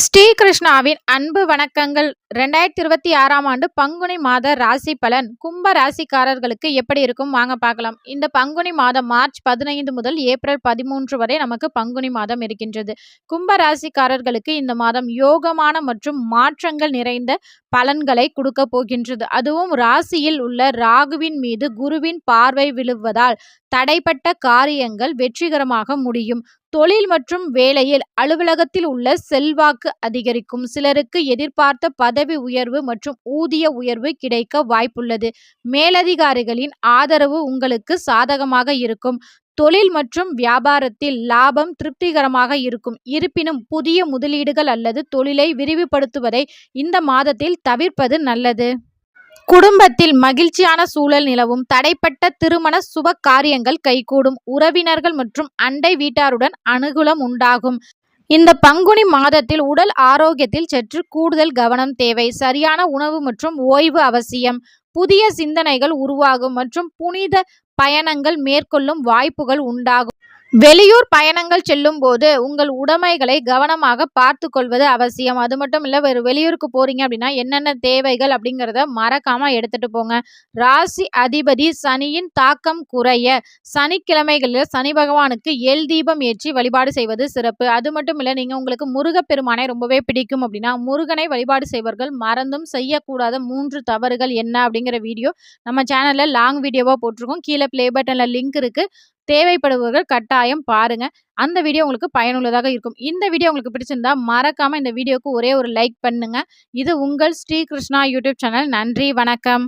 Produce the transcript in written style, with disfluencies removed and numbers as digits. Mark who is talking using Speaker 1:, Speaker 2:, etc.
Speaker 1: ஸ்ரீகிருஷ்ணாவின் அன்பு வணக்கங்கள். 2026ஆம் ஆண்டு பங்குனி மாத ராசி பலன் கும்ப ராசிக்காரர்களுக்கு எப்படி இருக்கும் வாங்க பார்க்கலாம். இந்த பங்குனி மாதம் மார்ச் 15 முதல் ஏப்ரல் 13 வரை நமக்கு பங்குனி மாதம் இருக்கின்றது. கும்ப ராசிக்காரர்களுக்கு இந்த மாதம் யோகமான மற்றும் மாற்றங்கள் நிறைந்த பலன்களை கொடுக்க போகின்றது. அதுவும் ராசியில் உள்ள ராகுவின் மீது குருவின் பார்வை விழுவதால் தடைப்பட்ட காரியங்கள் வெற்றிகரமாக முடியும். தொழில் மற்றும் வேலையில் அலுவலகத்தில் உள்ள செல்வாக்கு அதிகரிக்கும். சிலருக்கு எதிர்பார்த்த பதவி உயர்வு மற்றும் ஊதிய உயர்வு கிடைக்க வாய்ப்புள்ளது. மேலதிகாரிகளின் ஆதரவு உங்களுக்கு சாதகமாக இருக்கும். தொழில் மற்றும் வியாபாரத்தில் லாபம் திருப்திகரமாக இருக்கும். இருப்பினும் புதிய முதலீடுகள் அல்லது தொழிலை விரிவுபடுத்துவதை இந்த மாதத்தில் தவிர்ப்பது நல்லது. குடும்பத்தில் மகிழ்ச்சியான சூழல் நிலவும். தடைப்பட்ட திருமண சுப காரியங்கள் கைகூடும். உறவினர்கள் மற்றும் அண்டை வீட்டாருடன் அனுகூலம் உண்டாகும். இந்த பங்குனி மாதத்தில் உடல் ஆரோக்கியத்தில் சற்று கூடுதல் கவனம் தேவை. சரியான உணவு மற்றும் ஓய்வு அவசியம். புதிய சிந்தனைகள் உருவாகும் மற்றும் புனித பயணங்கள் மேற்கொள்ளும் வாய்ப்புகள் உண்டாகும். வெளியூர் பயணங்கள் செல்லும் போது உங்கள் உடைமைகளை கவனமாக பார்த்து கொள்வது அவசியம். அது மட்டும் இல்லை, வெளியூருக்கு போறீங்க அப்படின்னா என்னென்ன தேவைகள் அப்படிங்கிறத மறக்காம எடுத்துட்டு போங்க. ராசி அதிபதி சனியின் தாக்கம் குறைய சனிக்கிழமைகளில் சனி பகவானுக்கு எல் தீபம் ஏற்றி வழிபாடு செய்வது சிறப்பு. அது மட்டும் இல்லை, நீங்கள் உங்களுக்கு முருகப்பெருமானை ரொம்பவே பிடிக்கும் அப்படின்னா முருகனை வழிபாடு செய்வர்கள் மறந்தும் செய்யக்கூடாத 3 தவறுகள் என்ன அப்படிங்கிற வீடியோ நம்ம சேனலில் லாங் வீடியோவாக போட்டிருக்கோம். கீழே ப்ளே பட்டனில் லிங்க் இருக்கு. தேவைப்படுபவர்கள் கட்டாயம் பாருங்க. அந்த வீடியோ உங்களுக்கு பயனுள்ளதாக இருக்கும். இந்த வீடியோ உங்களுக்கு பிடிச்சிருந்தா மறக்காம இந்த வீடியோக்கு ஒரே ஒரு லைக் பண்ணுங்க. இது உங்கள் ஸ்ரீ கிருஷ்ணா யூடியூப் சேனல். நன்றி, வணக்கம்.